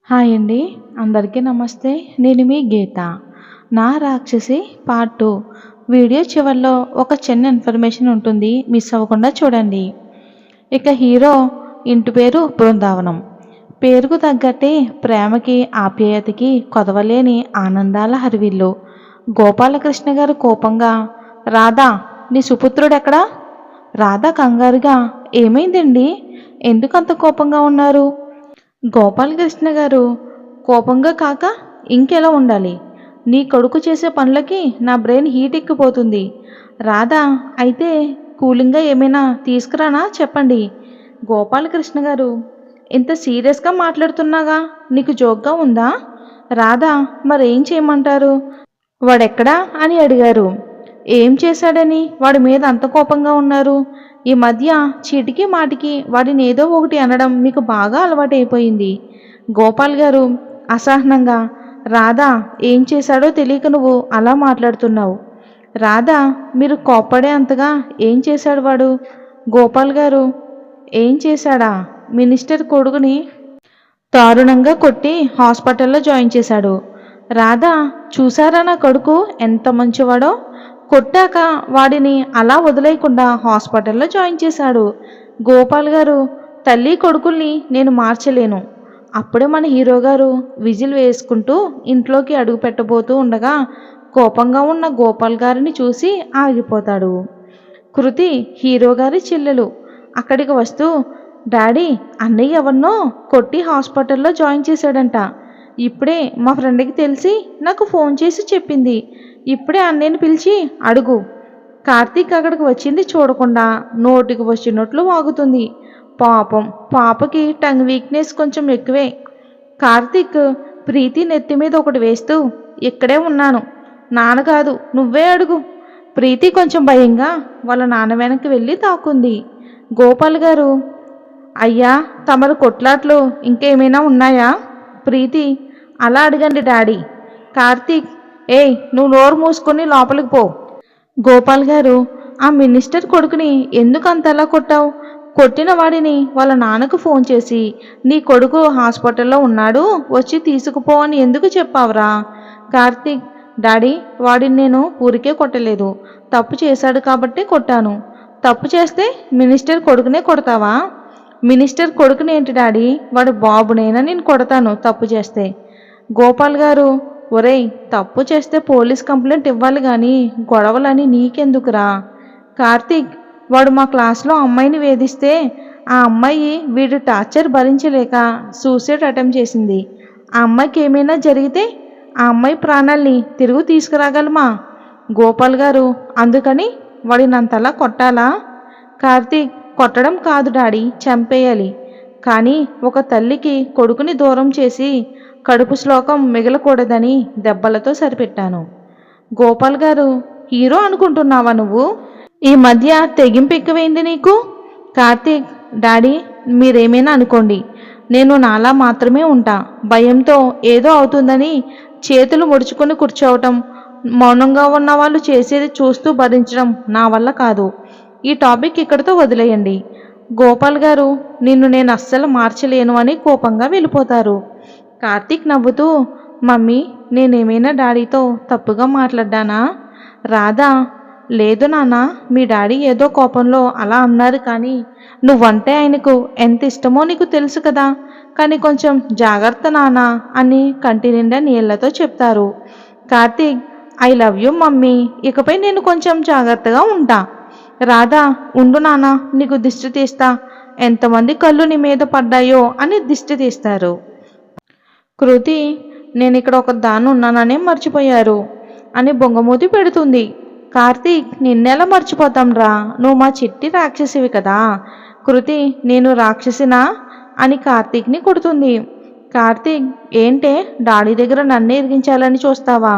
Hi అండి. అందరికీ నమస్తే. నేను మీ గీత. నా రాక్షసి పార్ట్ 2 వీడియో చివరిలో ఒక చిన్న ఇన్ఫర్మేషన్ ఉంటుంది. మిస్ అవ్వకుండా చూడండి. ఇక హీరో ఇంటి పేరు బృందావనం. పేరుకు తగ్గట్టే ప్రేమకి, ఆప్యాయతకి కొదవలేని ఆనందాల హరివిల్లు. గోపాలకృష్ణ గారు కోపంగా, రాధా నీ సుపుత్రుడెక్కడా? రాధ కంగారుగా, ఏమైందండి? ఎందుకంత కోపంగా ఉన్నారు? గోపాలకృష్ణ గారు కోపంగా కాక ఇంకెలా ఉండాలి? నీ కొడుకు చేసే పనులకి నా బ్రెయిన్ హీట్ ఎక్కిపోతుంది. రాధా అయితే కూలింగ్గా ఏమైనా తీసుకురానా చెప్పండి. గోపాలకృష్ణ గారు, ఇంత సీరియస్గా మాట్లాడుతున్నాగా నీకు జోక్గా ఉందా? రాధా మరేం చేయమంటారు? వాడెక్కడా అని అడిగారు. ఏం చేశాడని వాడి మీద అంత కోపంగా ఉన్నారు? ఈ మధ్య చీటికి మాటికి వాడిని ఏదో ఒకటి అనడం మీకు బాగా అలవాటైపోయింది. గోపాల్ గారు అసహనంగా, రాధా ఏం చేశాడో తెలియక నువ్వు అలా మాట్లాడుతున్నావు. రాధా మీరు కోప్పడే అంతగా ఏం చేశాడు వాడు? గోపాల్ గారు, ఏం చేశాడా? మినిస్టర్ కొడుకుని దారుణంగా కొట్టి హాస్పిటల్లో జాయిన్ చేశాడు. రాధా చూసారా నా కొడుకు ఎంత మంచివాడో? కొట్టాక వాడిని అలా వదిలేయకుండా హాస్పిటల్లో జాయిన్ చేశాడు. గోపాల్ గారు, తల్లి కొడుకుల్ని నేను మార్చలేను. అప్పుడే మన హీరో గారు విజిల్ వేసుకుంటూ ఇంట్లోకి అడుగు పెట్టబోతూ ఉండగా కోపంగా ఉన్న గోపాల్ గారిని చూసి ఆగిపోతాడు. కృతి హీరో గారి చెల్లెలు అక్కడికి వస్తూ, డాడీ అన్నయ్య ఎవరినో కొట్టి హాస్పిటల్లో జాయిన్ చేశాడంట. ఇప్పుడే మా ఫ్రెండ్కి తెలిసి నాకు ఫోన్ చేసి చెప్పింది. ఇప్పుడే అన్నయ్యని పిలిచి అడుగు. కార్తీక్ అక్కడికి వచ్చింది చూడకుండా నోటికి వచ్చినట్లు వాగుతుంది. పాపం పాపకి టంగ్ వీక్నెస్ కొంచెం ఎక్కువే. కార్తీక్ ప్రీతి నెత్తి మీద ఒకటి వేస్తూ, ఇక్కడే ఉన్నాను, నాన్న కాదు నువ్వే అడుగు. ప్రీతి కొంచెం భయంగా వాళ్ళ నాన్న వెనక్కి వెళ్ళి తాకుంది. గోపాల్ గారు, అయ్యా తమరు కొట్లాట్లు ఇంకేమైనా ఉన్నాయా? ప్రీతి, అలా అడగండి డాడీ. కార్తీక్, ఏయ్ నువ్వు నోరు మూసుకొని లోపలికి పో. గోపాల్ గారు, ఆ మినిస్టర్ కొడుకుని ఎందుకు అంతలా కొట్టావు? కొట్టిన వాడిని వాళ్ళ నాన్నకు ఫోన్ చేసి నీ కొడుకు హాస్పిటల్లో ఉన్నాడు వచ్చి తీసుకుపో అని ఎందుకు చెప్పావురా? కార్తీక్, డాడీ వాడిని నేను ఊరికే కొట్టలేదు, తప్పు చేశాడు కాబట్టి కొట్టాను. తప్పు చేస్తే మినిస్టర్ కొడుకునే కొడతావా? మినిస్టర్ కొడుకుని ఏంటి డాడీ, వాడు బాబునైనా నేను కొడతాను తప్పు చేస్తే. గోపాల్ గారు, ఒరేయ్ తప్పు చేస్తే పోలీస్ కంప్లైంట్ ఇవ్వాలి కానీ గొడవలని నీకెందుకురా? కార్తీక్, వాడు మా క్లాస్లో అమ్మాయిని వేధిస్తే ఆ అమ్మాయి వీడి టార్చర్ భరించలేక సూసైడ్ అటెంప్ట్ చేసింది. ఆ అమ్మాయికి ఏమైనా జరిగితే ఆ అమ్మాయి ప్రాణాల్ని తిరుగు తీసుకురాగలమా? గోపాల్ గారు, అందుకని వాడిని అంతలా కొట్టాలా? కార్తీక్, కొట్టడం కాదు డాడీ, చంపేయాలి. కానీ ఒక తల్లికి కొడుకుని దూరం చేసి కడుపు శ్లోకం మిగలకూడదని దెబ్బలతో సరిపెట్టాను. గోపాల్ గారు, హీరో అనుకుంటున్నావా నువ్వు? ఈ మధ్య తెగింపు ఎక్కువైంది నీకు. కార్తీక్, డాడీ మీరేమైనా అనుకోండి, నేను నాలా మాత్రమే ఉంటా. భయంతో ఏదో అవుతుందని చేతులు ముడుచుకొని కూర్చోవటం, మౌనంగా ఉన్న వాళ్ళు చేసేది చూస్తూ భరించడం నా వల్ల కాదు. ఈ టాపిక్ ఇక్కడితో వదిలేయండి. గోపాల్ గారు, నిన్ను నేను అస్సలు మార్చలేను అని కోపంగా వెళ్ళిపోతారు. కార్తీక్ నవ్వుతూ, మమ్మీ నేనేమైనా డాడీతో తప్పుగా మాట్లాడ్డానా? రాధా, లేదు నాన్న, మీ డాడీ ఏదో కోపంలో అలా అన్నారు, కానీ నువ్వంటే ఆయనకు ఎంత ఇష్టమో నీకు తెలుసు కదా. కానీ కొంచెం జాగ్రత్త నాన్న అని కంటి నిండా నీళ్లతో చెప్తారు. Karthik, I love you mummy, ఇకపై నేను కొంచెం జాగ్రత్తగా ఉంటా. రాధా, ఉండు నాన్న నీకు దిష్టి తీస్తా, ఎంతమంది కళ్ళు నీ మీద పడ్డాయో అని దిష్టి తీస్తారు. కృతి, నేను ఇక్కడ ఒక దాన్ని ఉన్నాననే మర్చిపోయారు అని బొంగమూతి పెడుతుంది. కార్తీక్, నిన్నెలా మర్చిపోతాం రా, నువ్వు మా చిట్టి రాక్షసివి కదా. కృతి, నేను రాక్షసినా అని కార్తీక్ని కొడుతుంది. కార్తీక్, ఏంటే డాడీ దగ్గర నన్నే ఇరిగించాలని చూస్తావా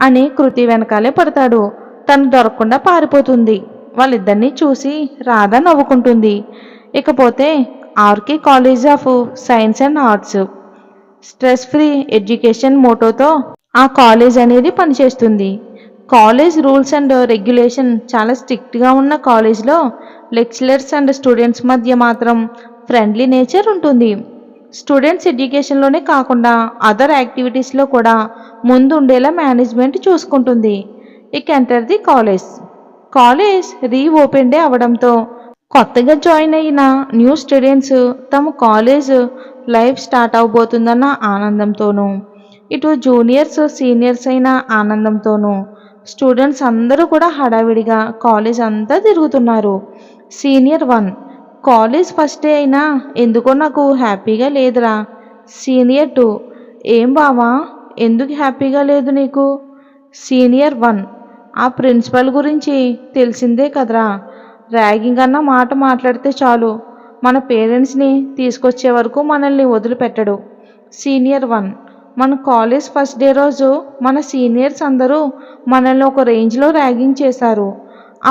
అని కృతి వెనకాలే పడతాడు. తను దొరకకుండా పారిపోతుంది. వాళ్ళిద్దరినీ చూసి రాధ నవ్వుకుంటుంది. ఇకపోతే R K college of science and arts stress free education మోటోతో ఆ కాలేజ్ అనేది పనిచేస్తుంది. కాలేజ్ రూల్స్ అండ్ రెగ్యులేషన్ చాలా స్ట్రిక్ట్గా ఉన్న కాలేజ్లో లెక్చరర్స్ అండ్ స్టూడెంట్స్ మధ్య మాత్రం ఫ్రెండ్లీ నేచర్ ఉంటుంది. స్టూడెంట్స్ ఎడ్యుకేషన్లోనే కాకుండా అదర్ యాక్టివిటీస్లో కూడా ముందు ఉండేలా మేనేజ్మెంట్ చూసుకుంటుంది. ఇక enter the college. College reopen day అవడంతో కొత్తగా జాయిన్ అయిన న్యూ స్టూడెంట్స్ తమ కాలేజ్ లైఫ్ స్టార్ట్ అవబోతుందన్న ఆనందంతోనూ, ఇటు జూనియర్స్ సీనియర్స్ అయిన ఆనందంతోనూ స్టూడెంట్స్ అందరూ కూడా హడావిడిగా కాలేజ్ అంతా తిరుగుతున్నారు. సీనియర్ 1, కాలేజ్ ఫస్ట్ డే అయినా ఎందుకో నాకు హ్యాపీగా లేదురా. సీనియర్ 2, ఏం బావా, ఎందుకు హ్యాపీగా లేదు నీకు? సీనియర్ 1, ఆ ప్రిన్సిపల్ గురించి తెలిసిందే కదరా. ర్యాగింగ్ అన్న మాట మాట్లాడితే చాలు మన పేరెంట్స్ని తీసుకొచ్చే వరకు మనల్ని వదిలిపెట్టడు. సీనియర్ 1, మన కాలేజ్ ఫస్ట్ డే రోజు మన సీనియర్స్ అందరూ మనల్ని ఒక రేంజ్లో ర్యాగింగ్ చేశారు.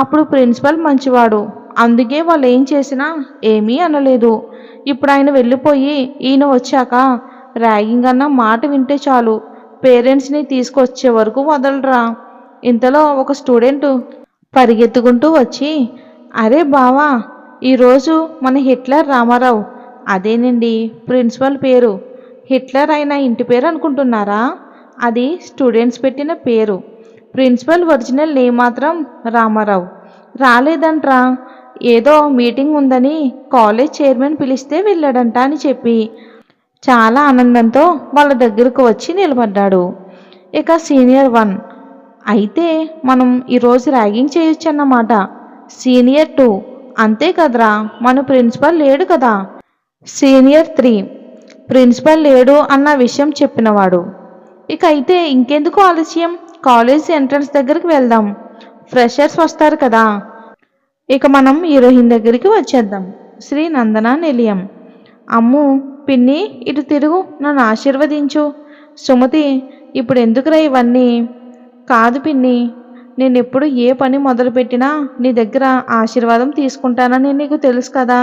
అప్పుడు ప్రిన్సిపల్ మంచివాడు, అందుకే వాళ్ళు ఏం చేసినా ఏమీ అనలేదు. ఇప్పుడు ఆయన వెళ్ళిపోయి ఈయన వచ్చాక ర్యాగింగ్ అన్న మాట వింటే చాలు పేరెంట్స్ని తీసుకొచ్చే వరకు వదలరా. ఇంతలో ఒక స్టూడెంట్ పరిగెత్తుకుంటూ వచ్చి, అరే బావా, ఈరోజు మన హిట్లర్ రామారావు, అదేనండి ప్రిన్సిపల్ పేరు. హిట్లర్ అయిన ఇంటి పేరు అనుకుంటున్నారా? అది స్టూడెంట్స్ పెట్టిన పేరు. ప్రిన్సిపల్ ఒరిజినల్ నేమ్ మాత్రం రామారావు. రాలేదంట్రా, ఏదో మీటింగ్ ఉందని కాలేజ్ చైర్మన్ పిలిస్తే వెళ్ళాడంట అని చెప్పి చాలా ఆనందంతో వాళ్ళ దగ్గరకు వచ్చి నిలబడ్డాడు. ఇక సీనియర్ 1, అయితే మనం ఈరోజు ర్యాగింగ్ చేయొచ్చు అన్నమాట. సీనియర్ 2, అంతే కదరా, మన ప్రిన్సిపల్ లేడు కదా. సీనియర్ 3, ప్రిన్సిపల్ లేడు అన్న విషయం చెప్పినవాడు. ఇక అయితే ఇంకెందుకు ఆలస్యం, కాలేజ్ ఎంట్రన్స్ దగ్గరికి వెళ్దాం. ఫ్రెషర్స్ వస్తారు కదా. ఇక మనం హీరోయిన్ దగ్గరికి వచ్చేద్దాం. శ్రీ నందన నిలయం. అమ్ము, పిన్ని ఇటు తిరుగు, నన్ను ఆశీర్వదించు. సుమతి, ఇప్పుడు ఎందుకురా ఇవన్నీ? కాదు పిన్ని, నేను ఎప్పుడు ఏ పని మొదలుపెట్టినా నీ దగ్గర ఆశీర్వాదం తీసుకుంటానని నీకు తెలుసు కదా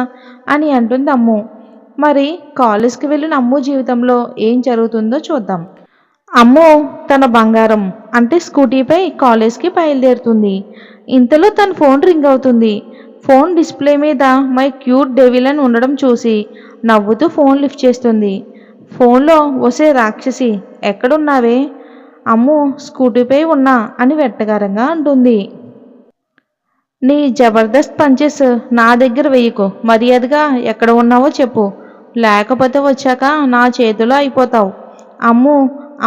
అని అంటుంది అమ్ము. మరి కాలేజ్కి వెళ్ళిన అమ్ము జీవితంలో ఏం జరుగుతుందో చూద్దాం. అమ్ము తన బంగారం అంటే స్కూటీపై కాలేజ్కి బయలుదేరుతుంది. ఇంతలో తన ఫోన్ రింగ్ అవుతుంది. ఫోన్ డిస్ప్లే మీద మై క్యూట్ డెవిల్ అని ఉండడం చూసి నవ్వుతూ ఫోన్ లిఫ్ట్ చేస్తుంది. ఫోన్లో ఒసే రాక్షసి, ఎక్కడున్నావే? అమ్ము, స్కూటీపై ఉన్నా అని వెట్టగారంగా అంటుంది. నీ జబర్దస్త్ పంచెస్ నా దగ్గర వేయకు, మర్యాదగా ఎక్కడ ఉన్నావో చెప్పు, లేకపోతే వచ్చాక నా చేతిలో అయిపోతావు. అమ్ము,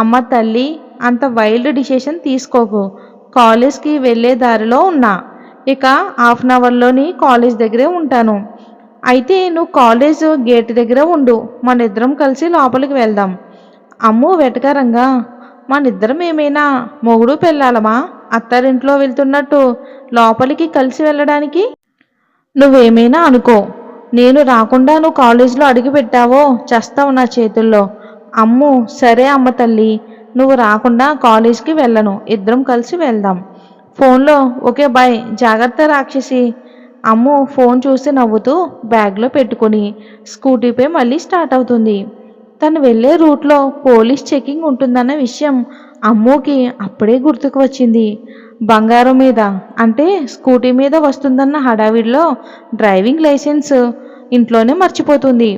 అమ్మ తల్లి, అంత వైల్డ్ డిసిషన్ తీసుకోకు. కాలేజ్కి వెళ్ళే దారిలో ఉన్నా, ఇక హాఫ్ అన్ అవర్లోని కాలేజ్ దగ్గరే ఉంటాను. అయితే నువ్వు కాలేజ్ గేట్ దగ్గర ఉండు, మన ఇద్దరం కలిసి లోపలికి వెళ్దాం. అమ్ము వెటకారంగా, మనిద్దరం ఏమైనా మొగుడు పెళ్ళాలమా, అత్తారింట్లో వెళ్తున్నట్టు లోపలికి కలిసి వెళ్ళడానికి? నువ్వేమైనా అనుకో, నేను రాకుండా నువ్వు కాలేజీలో అడుగు పెట్టావో చస్తావు నా చేతుల్లో. అమ్ము, సరే అమ్మ తల్లి, నువ్వు రాకుండా కాలేజ్కి వెళ్ళను, ఇద్దరం కలిసి వెళ్దాం. ఫోన్లో ఓకే బాయ్, జాగ్రత్త రాక్షసి. అమ్ము ఫోన్ చూసి నవ్వుతూ బ్యాగ్లో పెట్టుకుని స్కూటీపై మళ్ళీ స్టార్ట్ అవుతుంది. తను వెళ్ళే రూట్లో పోలీస్ చెకింగ్ ఉంటుందన్న విషయం అమ్ముకి అప్పుడే గుర్తుకు వచ్చింది. బంగారం మీద అంటే స్కూటీ మీద వస్తుందన్న హడావిడిలో డ్రైవింగ్ లైసెన్స్ ఇంట్లోనే మర్చిపోతుంది.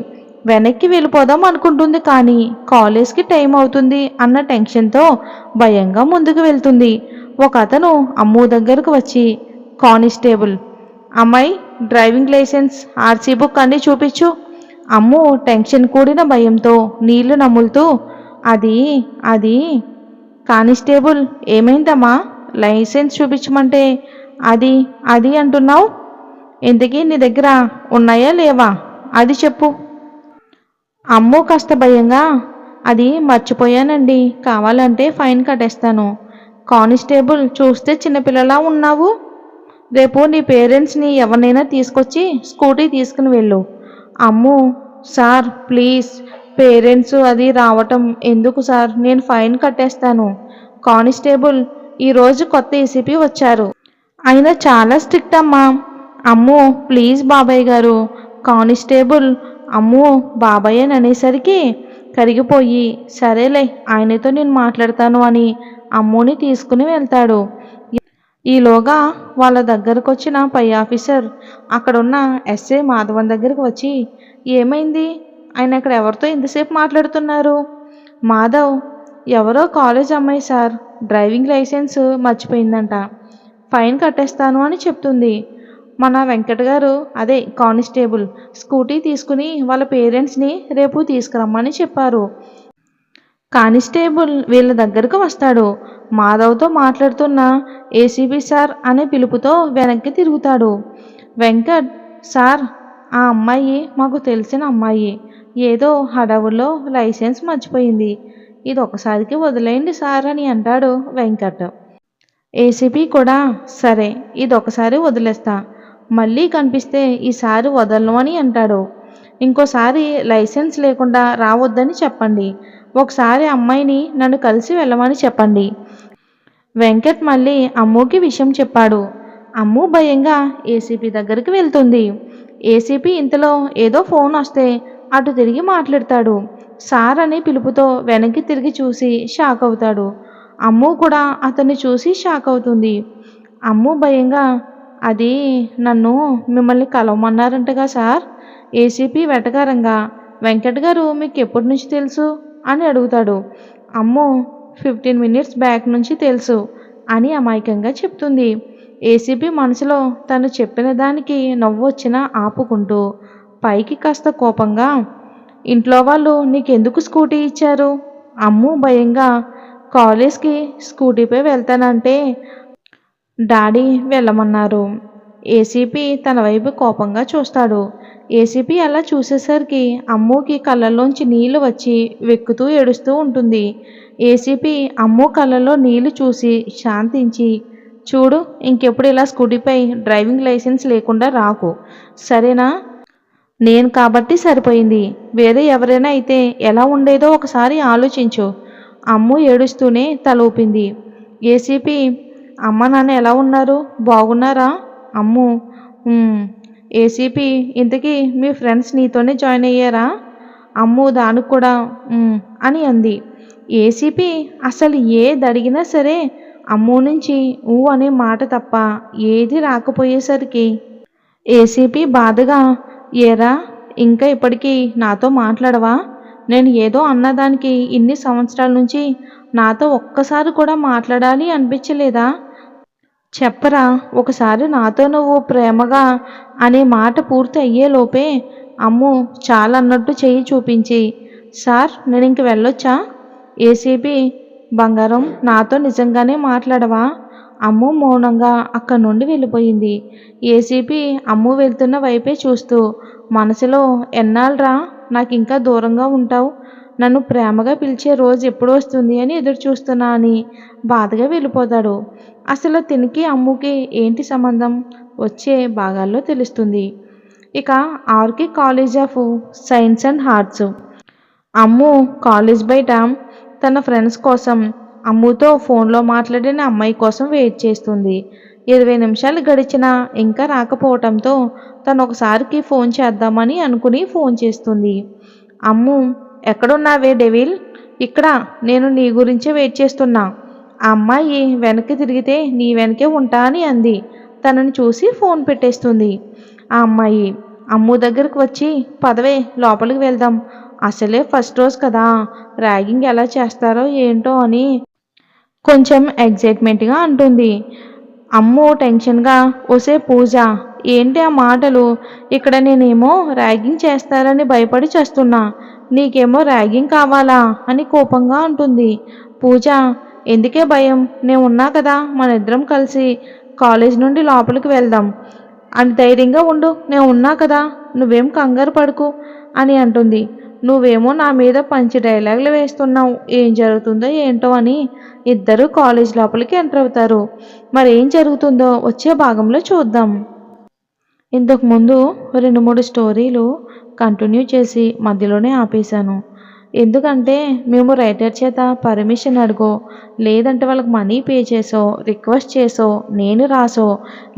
వెనక్కి వెళ్ళిపోదాం అనుకుంటుంది, కానీ కాలేజ్కి టైం అవుతుంది అన్న టెన్షన్తో భయంగా ముందుకు వెళ్తుంది. ఒక అతను అమ్ము దగ్గరకు వచ్చి, కానిస్టేబుల్, అమ్మాయి డ్రైవింగ్ లైసెన్స్, ఆర్సీ బుక్ అన్నీ చూపించు. అమ్ము టెన్షన్ కూడిన భయంతో నీళ్లు నములుతూ, అది అది కానిస్టేబుల్, ఏమైందమ్మా? లైసెన్స్ చూపించమంటే అది అది అంటున్నావు. ఇంతకీ నీ దగ్గర ఉన్నాయా లేవా, అది చెప్పు. అమ్ము కాస్త భయంగా, అది మర్చిపోయానండి, కావాలంటే ఫైన్ కట్టేస్తాను. కానిస్టేబుల్, చూస్తే చిన్నపిల్లలా ఉన్నావు. రేపు నీ పేరెంట్స్ని ఎవరినైనా తీసుకొచ్చి స్కూటీ తీసుకుని వెళ్ళు. అమ్ము, సార్ ప్లీజ్, పేరెంట్స్ అది రావటం ఎందుకు సార్, నేను ఫైన్ కట్టేస్తాను. కానిస్టేబుల్, ఈరోజు కొత్త ఏసీపీ వచ్చారు, ఆయన చాలా స్ట్రిక్ట్ అమ్మా. అమ్ము, ప్లీజ్ బాబాయ్ గారు. కానిస్టేబుల్ అమ్ము బాబాయ్ అని అనేసరికి కరిగిపోయి, సరేలే ఆయనతో నేను మాట్లాడతాను అని అమ్ముని తీసుకుని వెళ్తాడు. ఈలోగా వాళ్ళ దగ్గరకు వచ్చిన పై ఆఫీసర్ అక్కడున్న ఎస్ఐ మాధవన్ దగ్గరకు వచ్చి, ఏమైంది? ఆయన ఇక్కడ ఎవరితో ఇంతసేపు మాట్లాడుతున్నారు? మాధవ్, ఎవరో కాలేజ్ అమ్మాయి సార్, డ్రైవింగ్ లైసెన్స్ మర్చిపోయిందంట, ఫైన్ కట్టేస్తాను అని చెప్తుంది. మన వెంకట్ గారు, అదే కానిస్టేబుల్, స్కూటీ తీసుకుని వాళ్ళ పేరెంట్స్ని రేపు తీసుకురమ్మని చెప్పారు. కానిస్టేబుల్ వీళ్ళ దగ్గరకు వస్తాడు. మాధవ్తో మాట్లాడుతున్న ఏసీబీ సార్ అనే పిలుపుతో వెనక్కి తిరుగుతాడు. వెంకట్, సార్, ఆ అమ్మాయి మాకు తెలిసిన అమ్మాయి, ఏదో హడావుల్లో లైసెన్స్ మర్చిపోయింది, ఇది ఒకసారికి వదిలేయండి సార్ అని అంటాడు వెంకట్. ఏసీపీ కూడా, సరే ఇది ఒకసారి వదిలేస్తా, మళ్ళీ కనిపిస్తే ఈసారి వదలను అని అంటాడు. ఇంకోసారి లైసెన్స్ లేకుండా రావద్దని చెప్పండి, ఒకసారి అమ్మాయిని నన్ను కలిసి వెళ్ళమని చెప్పండి. వెంకట్ మళ్ళీ అమ్ముకి విషయం చెప్పాడు. అమ్ము భయంగా ఏసీపీ దగ్గరికి వెళ్తుంది. ఏసీపీ ఇంతలో ఏదో ఫోన్ వస్తే అటు తిరిగి మాట్లాడతాడు. సార్ అనే పిలుపుతో వెనక్కి తిరిగి చూసి షాక్ అవుతాడు. అమ్ము కూడా అతన్ని చూసి షాక్ అవుతుంది. అమ్ము భయంగా, అది నన్ను మిమ్మల్ని కలవమన్నారంటగా సార్? ఏసీపీ వెటకారంగా, వెంకట్ గారు మీకు ఎప్పటి నుంచి తెలుసు అని అడుగుతాడు. అమ్ము 15 మినిట్స్ బ్యాక్ నుంచి తెలుసు అని అమాయకంగా చెప్తుంది. ఏసీపీ మనసులో తను చెప్పిన దానికి నవ్వు వచ్చినా ఆపుకుంటూ పైకి కాస్త కోపంగా, ఇంట్లో వాళ్ళు నీకెందుకు స్కూటీ ఇచ్చారు? అమ్ము భయంగా, కాలేజ్కి స్కూటీపై వెళ్తానంటే డాడీ వెళ్ళమన్నారు. ఏసీపీ తన వైపు కోపంగా చూస్తాడు. ఏసీపీ అలా చూసేసరికి అమ్ముకి కళ్ళల్లోంచి నీళ్లు వచ్చి వెక్కుతూ ఏడుస్తూ ఉంటుంది. ఏసీపీ అమ్ము కళ్ళల్లో నీళ్లు చూసి శాంతించి, చూడు, ఇంకెప్పుడు ఇలా స్కూటీపై డ్రైవింగ్ లైసెన్స్ లేకుండా రాకు, సరేనా? నేను కాబట్టి సరిపోయింది, వేరే ఎవరైనా అయితే ఎలా ఉండేదో ఒకసారి ఆలోచించు. అమ్ము ఏడుస్తూనే తల ఊపింది. ఏసీపీ, అమ్మ నాన్న ఎలా ఉన్నారు, బాగున్నారా? అమ్ము, ఏసీపీ, ఇంతకీ మీ ఫ్రెండ్స్ నీతోనే జాయిన్ అయ్యారా? అమ్ము దానికి కూడా అని అంది. ఏసీపీ అసలు ఏది అడిగినా సరే అమ్ము నుంచి ఊ అనే మాట తప్ప ఏది రాకపోయేసరికి ఏసీపీ బాధగా, ఏరా, ఇంకా ఇప్పటికీ నాతో మాట్లాడవా? నేను ఏదో అన్నదానికి ఇన్ని సంవత్సరాల నుంచి నాతో ఒక్కసారి కూడా మాట్లాడాలి అనిపించలేదా? చెప్పరా, ఒకసారి నాతో నువ్వు ప్రేమగా అనే మాట పూర్తి అయ్యేలోపే అమ్ము చాలా అన్నట్టు చెయ్యి చూపించి, సార్ నేను ఇంక వెళ్ళొచ్చా? ఏసీబీ, బంగారం, నాతో నిజంగానే మాట్లాడవా? అమ్ము మౌనంగా అక్కడి నుండి వెళ్ళిపోయింది. ఏసీబీ అమ్ము వెళ్తున్న వైపే చూస్తూ మనసులో, ఎన్నాళ్ళరా నాకు ఇంకా దూరంగా ఉంటావు, నన్ను ప్రేమగా పిలిచే రోజు ఎప్పుడు వస్తుంది అని ఎదురు చూస్తున్నా అని బాధగా వెళ్ళిపోతాడు. అసలు తినికి అమ్ముకి ఏంటి సంబంధం? వచ్చే భాగాల్లో తెలుస్తుంది. ఇక RK college of science and arts. Ammu college బయట తన ఫ్రెండ్స్ కోసం, అమ్ముతో ఫోన్లో మాట్లాడిన అమ్మాయి కోసం వెయిట్ చేస్తుంది. 20 నిమిషాలు గడిచినా ఇంకా రాకపోవటంతో తను ఒకసారికి ఫోన్ చేద్దామని అనుకుని ఫోన్ చేస్తుంది. అమ్ము, ఎక్కడున్నావే డెవిల్? ఇక్కడ, నేను నీ గురించే వెయిట్ చేస్తున్నా. ఆ అమ్మాయి వెనక్కి తిరిగితే నీ వెనకే ఉంటా అని అంది. తనని చూసి ఫోన్ పెట్టేస్తుంది. ఆ అమ్మాయి అమ్ము దగ్గరకు వచ్చి, పదవే లోపలికి వెళ్దాం, అసలే ఫస్ట్ రోజు కదా, ర్యాగింగ్ ఎలా చేస్తారో ఏంటో అని కొంచెం ఎగ్జైట్మెంట్గా అంటుంది. అమ్ము టెన్షన్గా, ఒసే పూజ, ఏంటి ఆ మాటలు? ఇక్కడ నేనేమో ర్యాగింగ్ చేస్తారని భయపడి చేస్తున్నా, నీకేమో ర్యాగింగ్ కావాలా అని కోపంగా అంటుంది. పూజ, ఎందుకే భయం, నేను ఉన్నా కదా, మన ఇద్దరం కలిసి కాలేజ్ నుండి లోపలికి వెళ్దాం అని ధైర్యంగా ఉండు, నేను ఉన్నా కదా, నువ్వేం కంగారు పడుకు అని అంటుంది. నువ్వేమో నా మీద పంచి డైలాగులు వేస్తున్నావు, ఏం జరుగుతుందో ఏంటో అని ఇద్దరు కాలేజ్ లోపలికి ఎంటర్ అవుతారు. మరి ఏం జరుగుతుందో వచ్చే భాగంలో చూద్దాం. ఇంతకుముందు 2-3 స్టోరీలు కంటిన్యూ చేసి మధ్యలోనే ఆపేశాను. ఎందుకంటే మేము రైటర్ చేత పర్మిషన్ అడుగో, లేదంటే వాళ్ళకి మనీ పే చేసో, రిక్వెస్ట్ చేసో, నేను రాసో,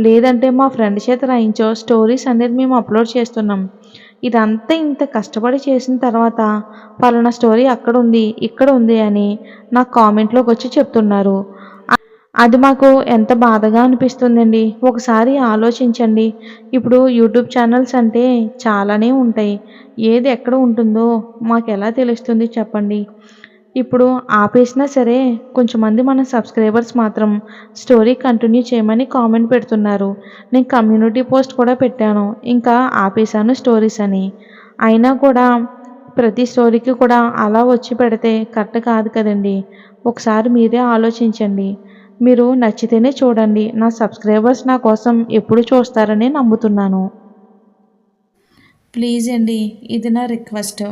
లేదంటే మా ఫ్రెండ్ చేత రాయించో స్టోరీస్ అనేది మేము అప్లోడ్ చేస్తున్నాం. ఇదంతా ఇంత కష్టపడి చేసిన తర్వాత పలానా స్టోరీ అక్కడ ఉంది, ఇక్కడ ఉంది అని నాకు కామెంట్లోకి వచ్చి చెప్తున్నారు. అది మాకు ఎంత బాధగా అనిపిస్తుందండి. ఒకసారి ఆలోచించండి. ఇప్పుడు యూట్యూబ్ ఛానల్స్ అంటే చాలానే ఉంటాయి. ఏది ఎక్కడ ఉంటుందో మాకెలా తెలుస్తుంది చెప్పండి? ఇప్పుడు ఆపేసినా సరే కొంచెంమంది మన సబ్స్క్రైబర్స్ మాత్రం స్టోరీ కంటిన్యూ చేయమని కామెంట్ పెడుతున్నారు. నేను కమ్యూనిటీ పోస్ట్ కూడా పెట్టాను. ఇంకా ఆపేసాను స్టోరీస్ అని. అయినా కూడా ప్రతి స్టోరీకి కూడా అలా వచ్చి పెడితే కరెక్ట్ కాదు కదండీ! ఒకసారి మీరే ఆలోచించండి. మీరు నచ్చితేనే చూడండి. నా సబ్స్క్రైబర్స్ నా కోసం ఎప్పుడు చూస్తారని నమ్ముతున్నాను. ప్లీజ్ అండి, ఇది నా రిక్వెస్ట్.